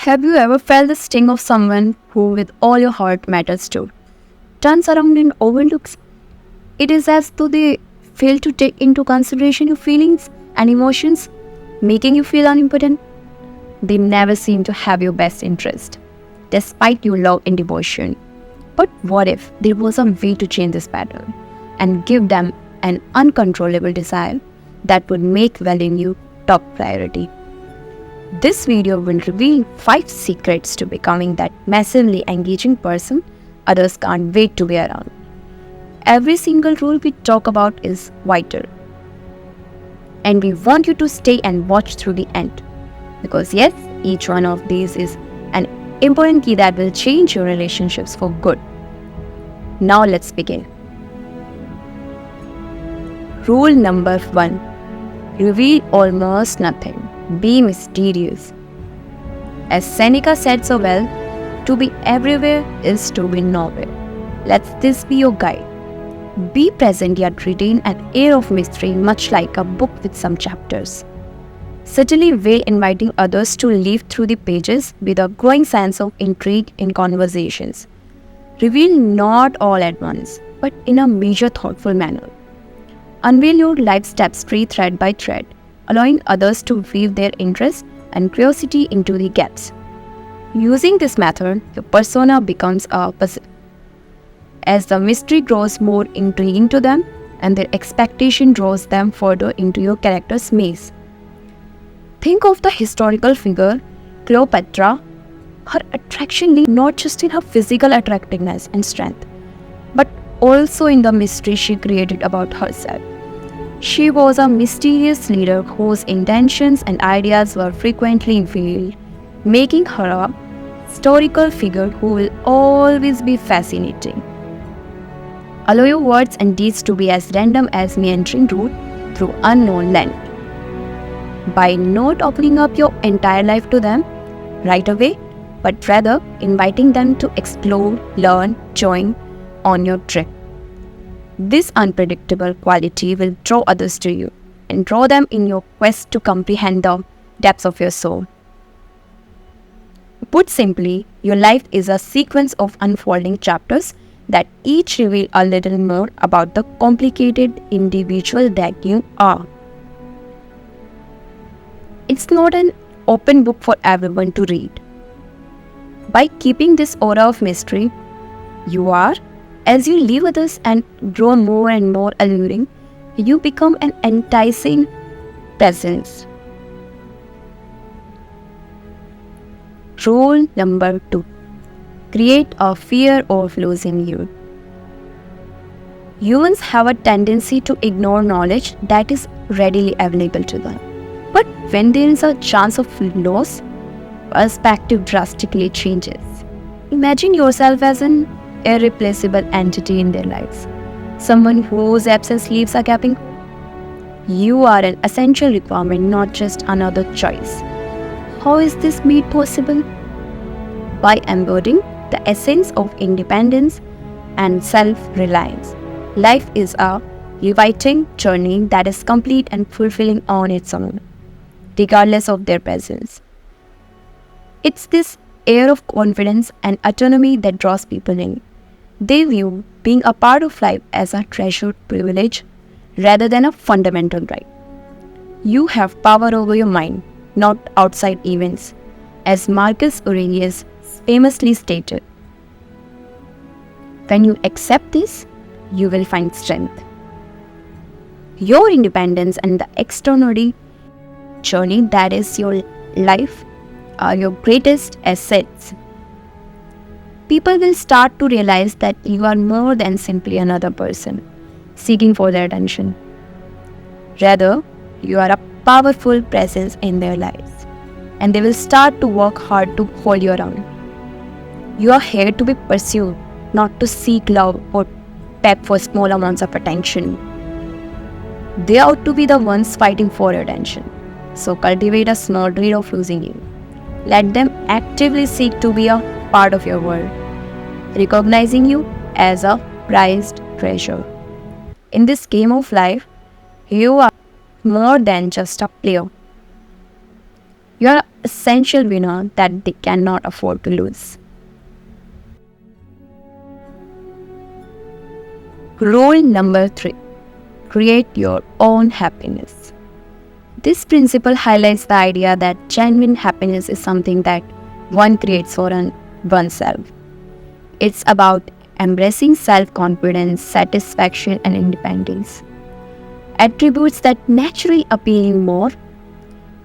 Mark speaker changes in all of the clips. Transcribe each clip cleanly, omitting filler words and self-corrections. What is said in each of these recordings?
Speaker 1: Have you ever felt the sting of someone who, with all your heart, matters to, turns around and overlooks? It is as though they fail to take into consideration your feelings and emotions, making you feel unimportant. They never seem to have your best interest, despite your love and devotion. But what if there was a way to change this pattern and give them an uncontrollable desire that would make valuing you top priority? This video will reveal 5 secrets to becoming that massively engaging person others can't wait to be around. Every single rule we talk about is vital, and we want you to stay and watch through the end. Because yes, each one of these is an important key that will change your relationships for good. Now let's begin. Rule number 1. Reveal almost nothing. Be mysterious. As Seneca said so well, to be everywhere is to be nowhere. Let this be your guide. Be present yet retain an air of mystery, much like a book with some chapters. Subtly while inviting others to leaf through the pages with a growing sense of intrigue in conversations. Reveal not all at once, but in a measured, thoughtful manner. Unveil your life's tapestry thread by thread, allowing others to weave their interest and curiosity into the gaps. Using this method, your persona becomes a puzzle. As the mystery grows more intriguing to them, and their expectation draws them further into your character's maze. Think of the historical figure Cleopatra. Her attraction lay not just in her physical attractiveness and strength, but also in the mystery she created about herself. She was a mysterious leader whose intentions and ideas were frequently veiled, making her a historical figure who will always be fascinating. Allow your words and deeds to be as random as meandering route through unknown land. By not opening up your entire life to them right away, but rather inviting them to explore, learn, join on your trip. This unpredictable quality will draw others to you and draw them in your quest to comprehend the depths of your soul. Put simply, your life is a sequence of unfolding chapters that each reveal a little more about the complicated individual that you are. It's not an open book for everyone to read. By keeping this aura of mystery, you are, as you leave others and grow more and more alluring, you become an enticing presence. Rule number 2. Create a fear of losing you. Humans have a tendency to ignore knowledge that is readily available to them. But when there is a chance of loss, perspective drastically changes. Imagine yourself as an irreplaceable entity in their lives, someone whose absence leaves a gaping hole. You are an essential requirement, not just another choice. How is this made possible? By embodying the essence of independence and self-reliance. Life is a liberating journey that is complete and fulfilling on its own, regardless of their presence. It's this air of confidence and autonomy that draws people in. They view being a part of life as a treasured privilege rather than a fundamental right. You have power over your mind, not outside events, as Marcus Aurelius famously stated. When you accept this, you will find strength. Your independence and the extraordinary journey that is your life are your greatest assets. People will start to realize that you are more than simply another person seeking for their attention. Rather, you are a powerful presence in their lives, and they will start to work hard to hold you around. You are here to be pursued, not to seek love or beg for small amounts of attention. They ought to be the ones fighting for your attention. So cultivate a small dread of losing you. Let them actively seek to be a part of your world, recognizing you as a prized treasure. In this game of life, you are more than just a player. You are an essential winner that they cannot afford to lose. Rule number 3. Create your own happiness. This principle highlights the idea that genuine happiness is something that one creates for oneself. It's about embracing self-confidence, satisfaction, and independence. Attributes that naturally appeal you more.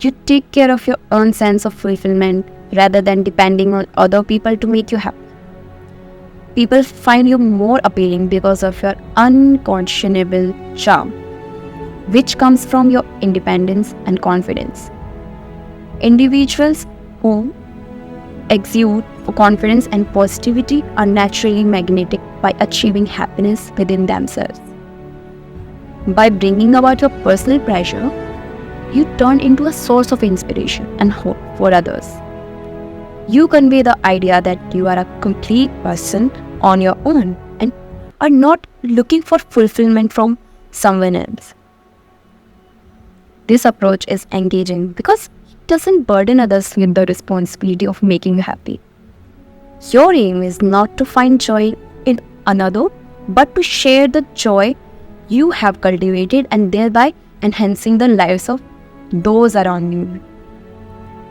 Speaker 1: You take care of your own sense of fulfillment rather than depending on other people to make you happy. People find you more appealing because of your unquestionable charm, which comes from your independence and confidence. Individuals who exude confidence and positivity are naturally magnetic by achieving happiness within themselves. By bringing about your personal pleasure, you turn into a source of inspiration and hope for others. You convey the idea that you are a complete person on your own and are not looking for fulfillment from someone else. This approach is engaging because it doesn't burden others with the responsibility of making you happy. Your aim is not to find joy in another, but to share the joy you have cultivated and thereby enhancing the lives of those around you.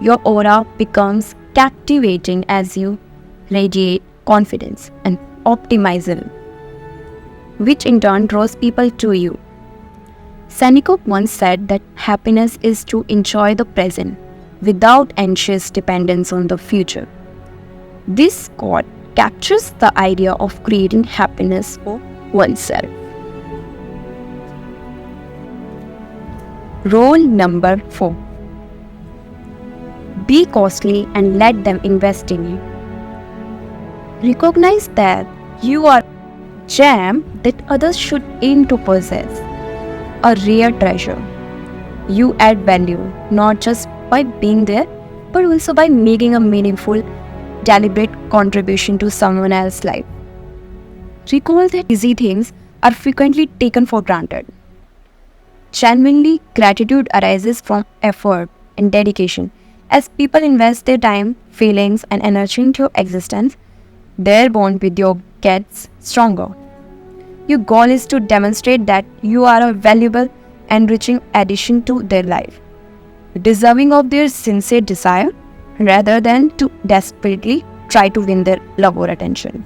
Speaker 1: Your aura becomes captivating as you radiate confidence and optimism, which in turn draws people to you. Seneca once said that happiness is to enjoy the present without anxious dependence on the future. This quote captures the idea of creating happiness for oneself. Rule number 4. Be costly and let them invest in you. Recognize that you are a gem that others should aim to possess, a rare treasure. You add value not just by being there, but also by making a meaningful, deliberate contribution to someone else's life. Recall that easy things are frequently taken for granted. Genuinely, gratitude arises from effort and dedication. As people invest their time, feelings, and energy into your existence, their bond with you gets stronger. Your goal is to demonstrate that you are a valuable, enriching addition to their life, deserving of their sincere desire rather than to desperately try to win their love or attention.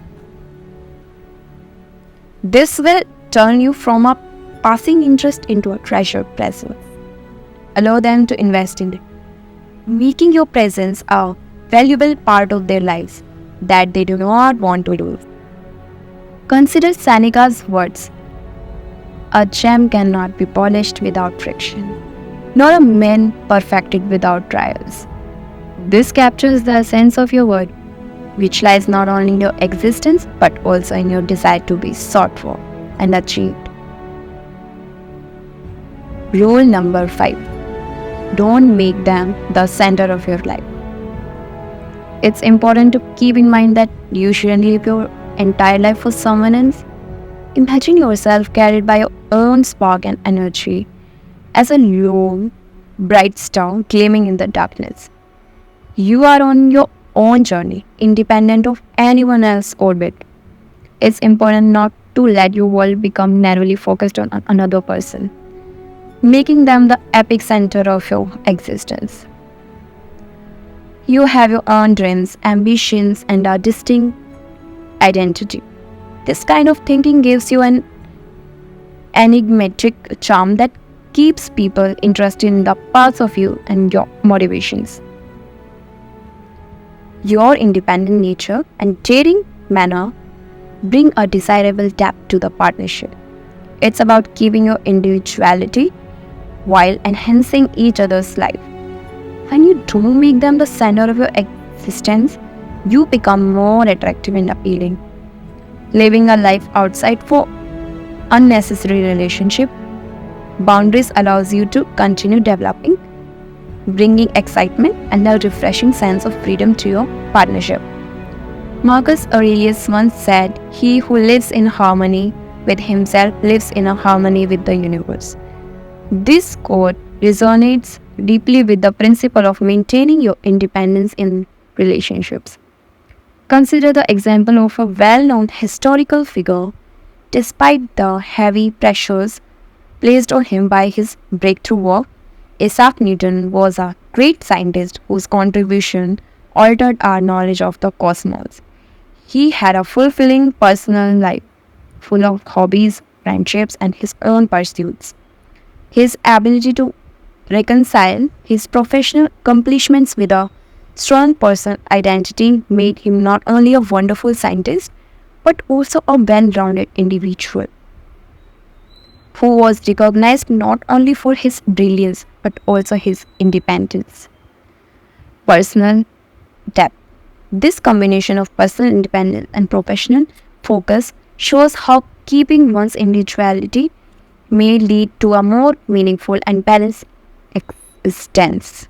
Speaker 1: This will turn you from a passing interest into a treasured presence. Allow them to invest in it, making your presence a valuable part of their lives that they do not want to lose. Consider Seneca's words: "A gem cannot be polished without friction, nor a man perfected without trials." This captures the essence of your word, which lies not only in your existence but also in your desire to be sought for and achieved. Rule number 5. Don't make them the center of your life. It's important to keep in mind that you shouldn't live your entire life for someone else. Imagine yourself carried by your own spark and energy as a lone, bright star gleaming in the darkness. You are on your own journey, independent of anyone else's orbit. It's important not to let your world become narrowly focused on another person, making them the epicenter of your existence. You have your own dreams, ambitions, and a distinct identity. This kind of thinking gives you an enigmatic charm that keeps people interested in the parts of you and your motivations. Your independent nature and daring manner bring a desirable depth to the partnership. It's about keeping your individuality while enhancing each other's life. When you don't make them the center of your existence, you become more attractive and appealing. Living a life outside for unnecessary relationship boundaries allows you to continue developing, bringing excitement and a refreshing sense of freedom to your partnership. Marcus Aurelius once said, "He who lives in harmony with himself lives in a harmony with the universe." This quote resonates deeply with the principle of maintaining your independence in relationships. Consider the example of a well known historical figure. Despite the heavy pressures placed on him by his breakthrough work, Isaac Newton was a great scientist whose contribution altered our knowledge of the cosmos. He had a fulfilling personal life, full of hobbies, friendships, and his own pursuits. His ability to reconcile his professional accomplishments with a strong personal identity made him not only a wonderful scientist but also a well rounded individual who was recognized not only for his brilliance but also his independence. Personal depth. This combination of personal independence and professional focus shows how keeping one's individuality may lead to a more meaningful and balanced existence.